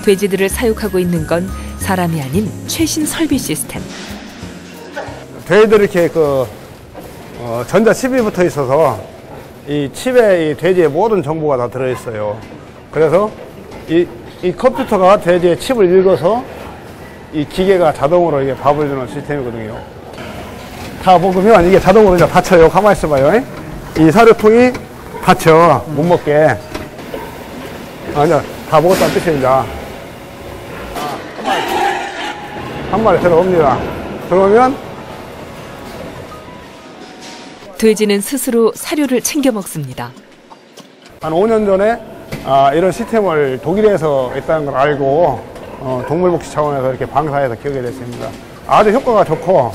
돼지들을 사육하고 있는 건 사람이 아닌 최신 설비 시스템. 돼지들 이렇게 전자 칩이 붙어 있어서 이 칩에 이 돼지의 모든 정보가 다 들어있어요. 그래서 이 컴퓨터가 돼지의 칩을 읽어서 이 기계가 자동으로 이게 밥을 주는 시스템이거든요. 다 볶으면 이게 자동으로 이제 닫혀요. 가만히 있어봐요. 이 사료통이 닫혀. 못 먹게. 이제 다 먹었다는 뜻입니다. 한 마리 들어옵니다. 들어오면 돼지는 스스로 사료를 챙겨 먹습니다. 한 5년 전에 이런 시스템을 독일에서 있다는 걸 알고 동물복지 차원에서 이렇게 방사해서 키우게 됐습니다. 아주 효과가 좋고.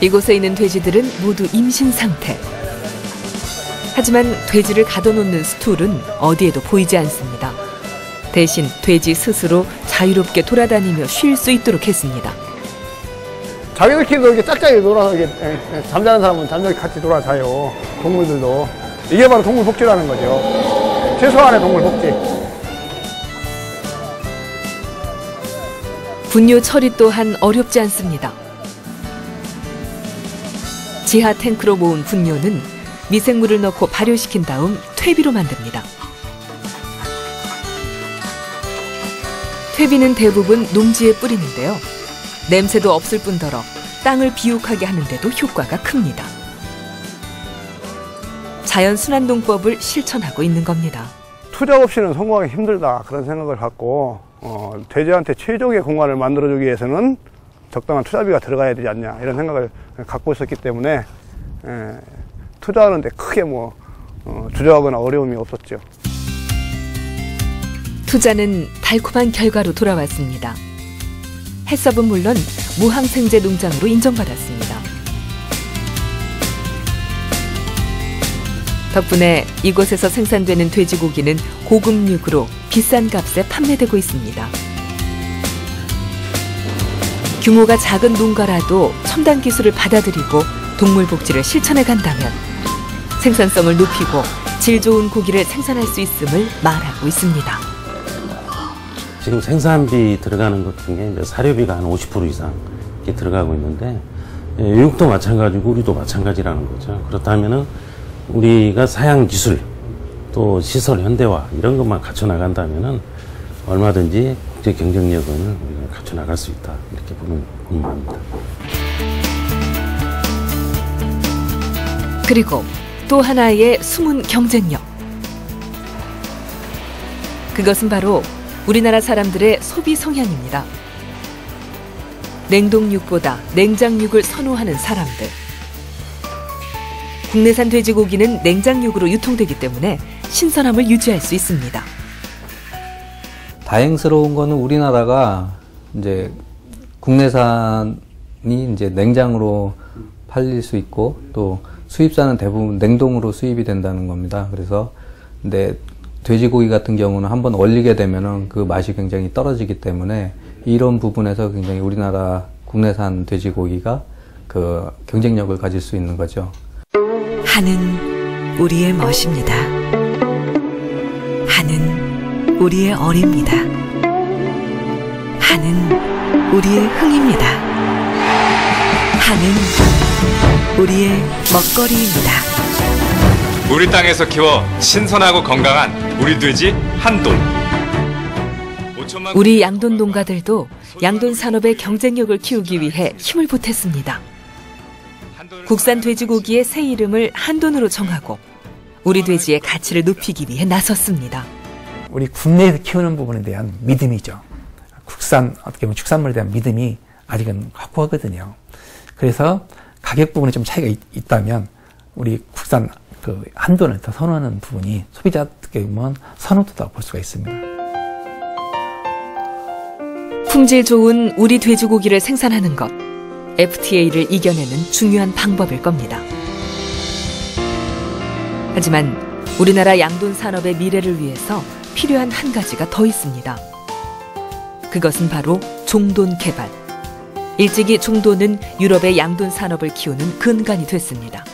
이곳에 있는 돼지들은 모두 임신 상태. 하지만 돼지를 가둬놓는 스툴은 어디에도 보이지 않습니다. 대신 돼지 스스로 자유롭게 돌아다니며 쉴 수 있도록 했습니다. 자기들끼리도 이렇게 짝짝이 놀아서 이렇게 잠자는 사람은 잠자리 같이 놀아자요. 동물들도. 이게 바로 동물복지라는 거죠. 최소한의 동물복지. 분뇨 처리 또한 어렵지 않습니다. 지하 탱크로 모은 분뇨는 미생물을 넣고 발효시킨 다음 퇴비로 만듭니다. 퇴비는 대부분 농지에 뿌리는데요. 냄새도 없을 뿐더러 땅을 비옥하게 하는데도 효과가 큽니다. 자연순환농법을 실천하고 있는 겁니다. 투자 없이는 성공하기 힘들다 그런 생각을 갖고 돼지한테 최적의 공간을 만들어주기 위해서는 적당한 투자비가 들어가야 되지 않냐 이런 생각을 갖고 있었기 때문에 투자하는데 크게 주저하거나 어려움이 없었죠. 투자는 달콤한 결과로 돌아왔습니다. 해썹은 물론 무항생제 농장으로 인정받았습니다. 덕분에 이곳에서 생산되는 돼지고기는 고급육으로 비싼 값에 판매되고 있습니다. 규모가 작은 농가라도 첨단 기술을 받아들이고 동물 복지를 실천해 간다면 생산성을 높이고 질 좋은 고기를 생산할 수 있음을 말하고 있습니다. 지금 생산비 들어가는 것 중에 사료비가 한 50% 이상 이렇게 들어가고 있는데 육도 마찬가지고 우리도 마찬가지라는 거죠. 그렇다면은 우리가 사양 기술 또 시설 현대화 이런 것만 갖춰 나간다면은 얼마든지 국제 경쟁력을 우리가 갖춰 나갈 수 있다 이렇게 보는 겁니다. 그리고 또 하나의 숨은 경쟁력. 그것은 바로 우리나라 사람들의 소비 성향입니다. 냉동육보다 냉장육을 선호하는 사람들. 국내산 돼지고기는 냉장육으로 유통되기 때문에 신선함을 유지할 수 있습니다. 다행스러운 거는 우리나라가 이제 국내산이 이제 냉장으로 팔릴 수 있고 또 수입산은 대부분 냉동으로 수입이 된다는 겁니다. 그래서 근데 돼지고기 같은 경우는 한번 얼리게 되면은 그 맛이 굉장히 떨어지기 때문에 이런 부분에서 굉장히 우리나라 국내산 돼지고기가 그 경쟁력을 가질 수 있는 거죠. 하는 우리의 멋입니다. 하는 우리의 어립니다. 하는 우리의 흥입니다. 하는 우리의 먹거리입니다. 우리 땅에서 키워 신선하고 건강한 우리 돼지 한돈. 우리 양돈 농가들도 양돈 산업의 경쟁력을 키우기 위해 힘을 보탰습니다. 국산 돼지고기의 새 이름을 한돈으로 정하고 우리 돼지의 가치를 높이기 위해 나섰습니다. 우리 국내에서 키우는 부분에 대한 믿음이죠. 국산, 어떻게 보면 축산물에 대한 믿음이 아직은 확고하거든요. 그래서 가격 부분에 좀 차이가 있다면 우리 국산 그 한돈을 더 선호하는 부분이 소비자들께 보면 선호도다 볼 수가 있습니다. 품질 좋은 우리 돼지고기를 생산하는 것, FTA를 이겨내는 중요한 방법일 겁니다. 하지만 우리나라 양돈 산업의 미래를 위해서 필요한 한 가지가 더 있습니다. 그것은 바로 종돈 개발. 일찍이 종돈은 유럽의 양돈 산업을 키우는 근간이 됐습니다.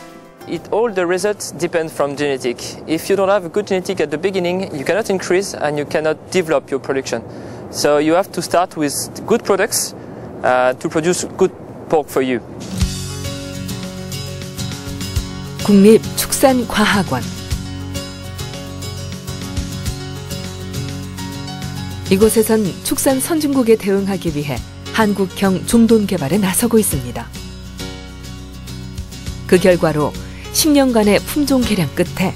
All the results depend from genetic. If you don't have a good genetic at the beginning, you cannot increase and you cannot develop your production. So you have to start with good products to produce good pork for you. 국립축산과학원. 이곳에선 축산 선진국에 대응하기 위해 한국형 종돈 개발에 나서고 있습니다. 그 결과로 10년간의 품종 개량 끝에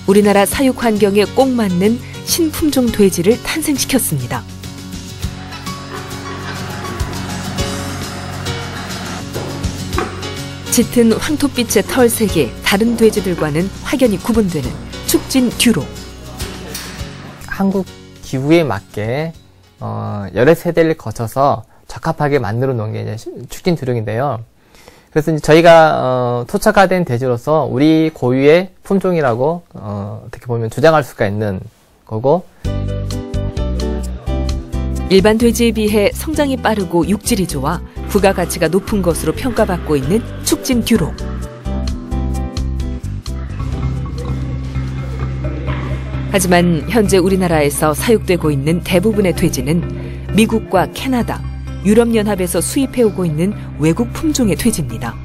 우리나라 사육 환경에 꼭 맞는 신품종 돼지를 탄생시켰습니다. 짙은 황토빛의 털색이 다른 돼지들과는 확연히 구분되는 축진 듀로. 한국 기후에 맞게 여러 세대를 거쳐서 적합하게 만들어 놓은 게 이제 축진 두령인데요. 그래서 이제 저희가 토착화된 돼지로서 우리 고유의 품종이라고 어떻게 보면 주장할 수가 있는 거고, 일반 돼지에 비해 성장이 빠르고 육질이 좋아 부가가치가 높은 것으로 평가받고 있는 축진 듀록. 하지만 현재 우리나라에서 사육되고 있는 대부분의 돼지는 미국과 캐나다, 유럽연합에서 수입해오고 있는 외국 품종의 돼지입니다.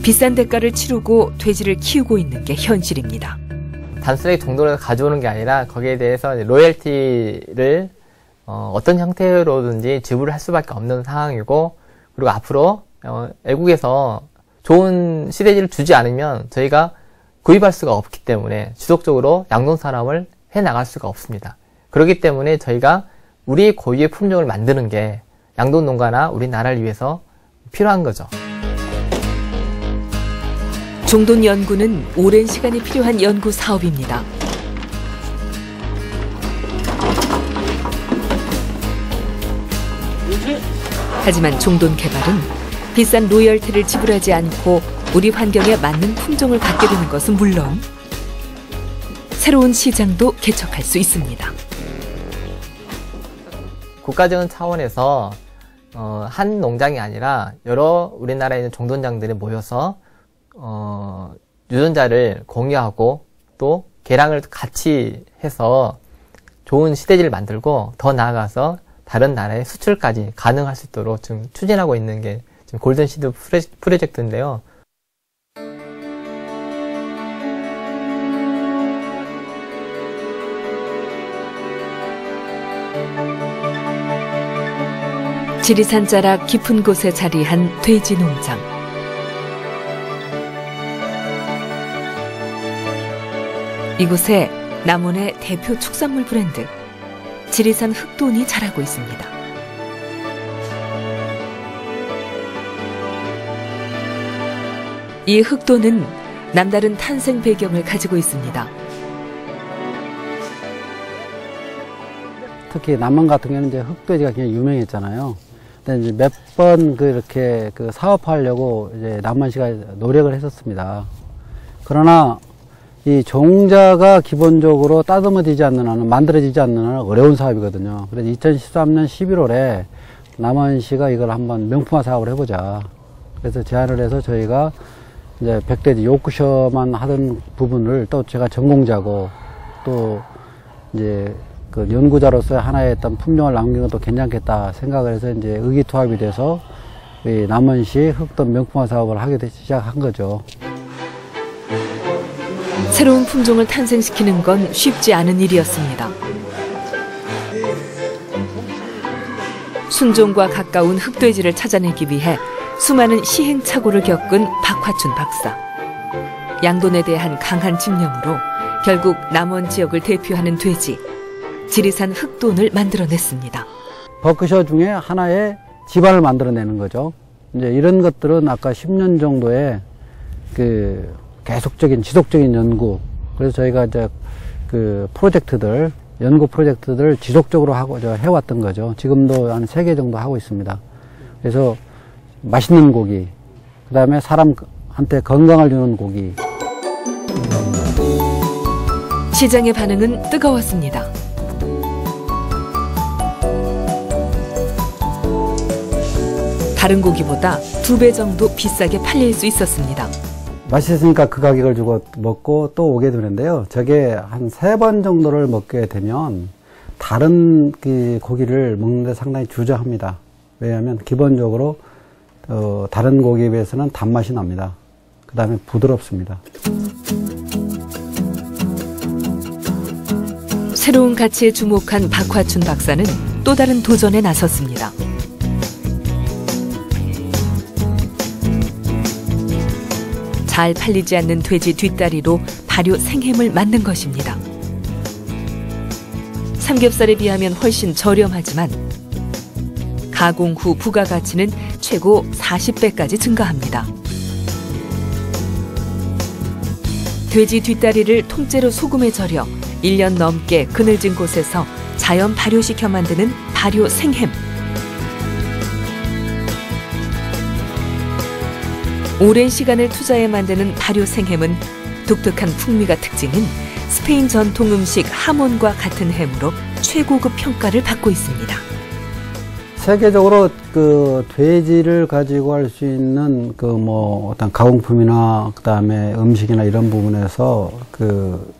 비싼 대가를 치르고 돼지를 키우고 있는 게 현실입니다. 단순하게 정도로 가져오는 게 아니라 거기에 대해서 로열티를 어떤 형태로든지 지불을 할 수밖에 없는 상황이고, 그리고 앞으로 외국에서 좋은 시대지를 주지 않으면 저희가 구입할 수가 없기 때문에 지속적으로 양돈 산업을 해나갈 수가 없습니다. 그렇기 때문에 저희가 우리 고유의 품종을 만드는 게 양돈 농가나 우리나라를 위해서 필요한 거죠. 종돈 연구는 오랜 시간이 필요한 연구 사업입니다. 하지만 종돈 개발은 비싼 로열티를 지불하지 않고 우리 환경에 맞는 품종을 갖게 되는 것은 물론 새로운 시장도 개척할 수 있습니다. 국가적인 차원에서 한 농장이 아니라 여러 우리나라에 있는 종돈장들이 모여서 유전자를 공유하고 또 개량을 같이 해서 좋은 시대지를 만들고 더 나아가서 다른 나라에 수출까지 가능할 수 있도록 지금 추진하고 있는 게 지금 골든시드 프로젝트인데요. 지리산 자락 깊은 곳에 자리한 돼지 농장. 이곳에 남원의 대표 축산물 브랜드 지리산 흑돈이 자라고 있습니다. 이 흑돈은 남다른 탄생 배경을 가지고 있습니다. 특히 남원 같은 경우는 이제 흑돼지가 굉장히 유명했잖아요. 근데 이제 몇 번 그렇게 사업하려고 이제 남원시가 노력을 했었습니다. 그러나 이 종자가 기본적으로 따듬어지지 않는 한은, 만들어지지 않는 한은 어려운 사업이거든요. 그래서 2013년 11월에 남원시가 이걸 한번 명품화 사업을 해보자. 그래서 제안을 해서 저희가 이제 백돼지 요크셔만 하던 부분을 또 제가 전공자고 또 이제 그 연구자로서 하나의 어떤 품종을 남긴 것도 괜찮겠다 생각을 해서 이제 의기투합이 돼서 이 남원시 흑돈 명품화 사업을 하게 시작한 거죠. 새로운 품종을 탄생시키는 건 쉽지 않은 일이었습니다. 순종과 가까운 흑돼지를 찾아내기 위해 수많은 시행착오를 겪은 박화춘 박사. 양돈에 대한 강한 집념으로 결국 남원 지역을 대표하는 돼지 지리산 흑돈을 만들어냈습니다. 버크셔 중에 하나의 집안을 만들어내는 거죠. 이제 이런 것들은 아까 10년 정도의 그 계속적인 지속적인 연구, 그래서 저희가 이제 그 프로젝트들, 연구 프로젝트들을 지속적으로 하고 해왔던 거죠. 지금도 한 3개 정도 하고 있습니다. 그래서 맛있는 고기, 그 다음에 사람한테 건강을 주는 고기. 시장의 반응은 뜨거웠습니다. 다른 고기보다 2배 정도 비싸게 팔릴 수 있었습니다. 맛있으니까 그 가격을 주고 먹고 또 오게 되는데요. 저게 한 3번 정도를 먹게 되면 다른 그 고기를 먹는데 상당히 주저합니다. 왜냐하면 기본적으로 다른 고기에 비해서는 단맛이 납니다. 그 다음에 부드럽습니다. 새로운 가치에 주목한 박화춘 박사는 또 다른 도전에 나섰습니다. 잘 팔리지 않는 돼지 뒷다리로 발효 생햄을 만든 것입니다. 삼겹살에 비하면 훨씬 저렴하지만 가공 후 부가가치는 최고 40배까지 증가합니다. 돼지 뒷다리를 통째로 소금에 절여 1년 넘게 그늘진 곳에서 자연 발효시켜 만드는 발효 생햄. 오랜 시간을 투자해 만드는 발효 생햄은 독특한 풍미가 특징인 스페인 전통 음식 하몬과 같은 햄으로 최고급 평가를 받고 있습니다. 세계적으로 그 돼지를 가지고 할 수 있는 그 뭐 어떤 가공품이나 그다음에 음식이나 이런 부분에서 그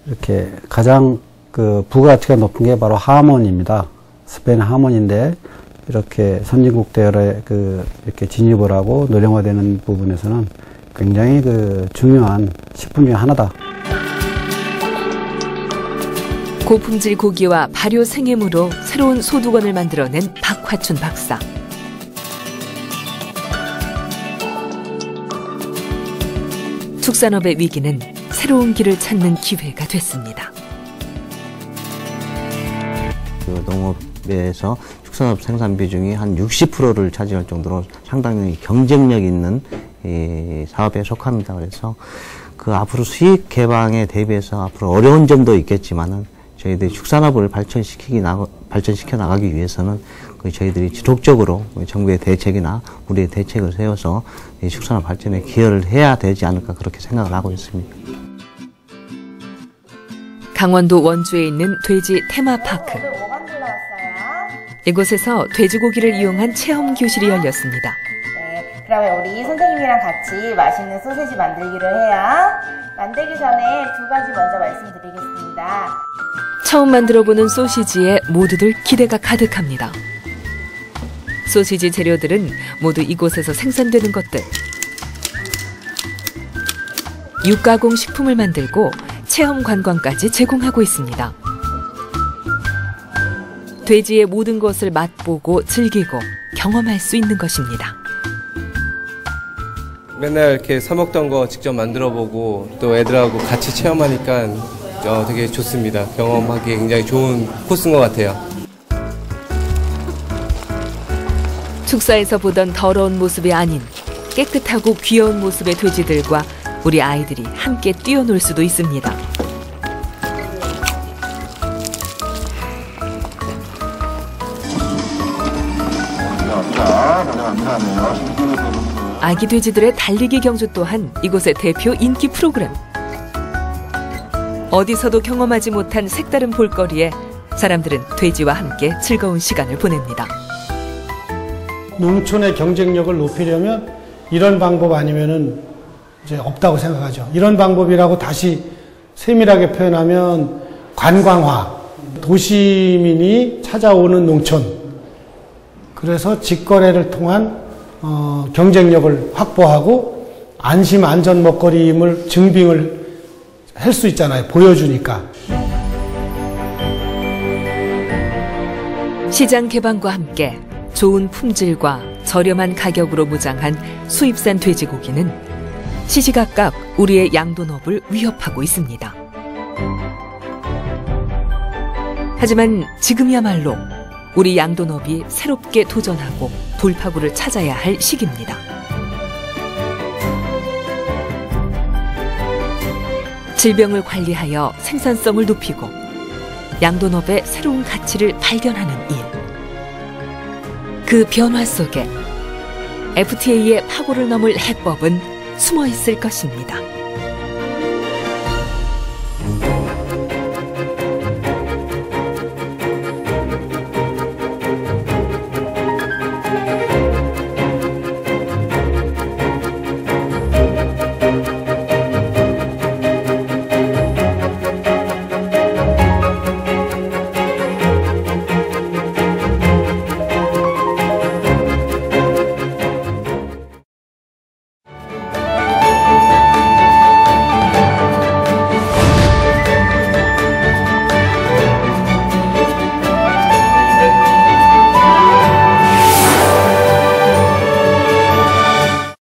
이렇게 가장 그 부가가치가 높은 게 바로 하몬입니다. 스페인 하몬인데 이렇게 선진국 대열에 그 이렇게 진입을 하고 노령화되는 부분에서는 굉장히 그 중요한 식품 중에 하나다. 고품질 고기와 발효 생햄으로 새로운 소두건을 만들어낸 박화춘 박사. 축산업의 위기는 새로운 길을 찾는 기회가 됐습니다. 그 농업에서 축산업 생산 비중이 한 60%를 차지할 정도로 상당히 경쟁력 있는 이 사업에 속합니다. 그래서 그 앞으로 수익 개방에 대비해서 앞으로 어려운 점도 있겠지만은 저희들이 축산업을 발전시켜 나가기 위해서는 저희들이 지속적으로 정부의 대책이나 우리의 대책을 세워서 이 축산업 발전에 기여를 해야 되지 않을까 그렇게 생각을 하고 있습니다. 강원도 원주에 있는 돼지 테마파크. 이곳에서 돼지고기를 이용한 체험 교실이 열렸습니다. 네, 그러면 우리 선생님이랑 같이 맛있는 소세지 만들기를 해요. 만들기 전에 2가지 먼저 말씀드리겠습니다. 처음 만들어보는 소시지에 모두들 기대가 가득합니다. 소시지 재료들은 모두 이곳에서 생산되는 것들. 육가공 식품을 만들고 체험 관광까지 제공하고 있습니다. 돼지의 모든 것을 맛보고 즐기고 경험할 수 있는 것입니다. 맨날 이렇게 사 먹던 거 직접 만들어보고 또 애들하고 같이 체험하니까 되게 좋습니다. 경험하기에 굉장히 좋은 코스인 것 같아요. 축사에서 보던 더러운 모습이 아닌 깨끗하고 귀여운 모습의 돼지들과 우리 아이들이 함께 뛰어놀 수도 있습니다. 아기 돼지들의 달리기 경주 또한 이곳의 대표 인기 프로그램. 어디서도 경험하지 못한 색다른 볼거리에 사람들은 돼지와 함께 즐거운 시간을 보냅니다. 농촌의 경쟁력을 높이려면 이런 방법 아니면은 이제 없다고 생각하죠. 이런 방법이라고 다시 세밀하게 표현하면 관광화, 도시민이 찾아오는 농촌. 그래서 직거래를 통한 경쟁력을 확보하고 안심 안전 먹거리임을 증빙을 할 수 있잖아요. 보여주니까. 시장 개방과 함께 좋은 품질과 저렴한 가격으로 무장한 수입산 돼지고기는 시시각각 우리의 양돈업을 위협하고 있습니다. 하지만 지금이야말로 우리 양돈업이 새롭게 도전하고 돌파구를 찾아야 할 시기입니다. 질병을 관리하여 생산성을 높이고 양돈업의 새로운 가치를 발견하는 일. 그 변화 속에 FTA의 파고를 넘을 해법은 숨어 있을 것입니다.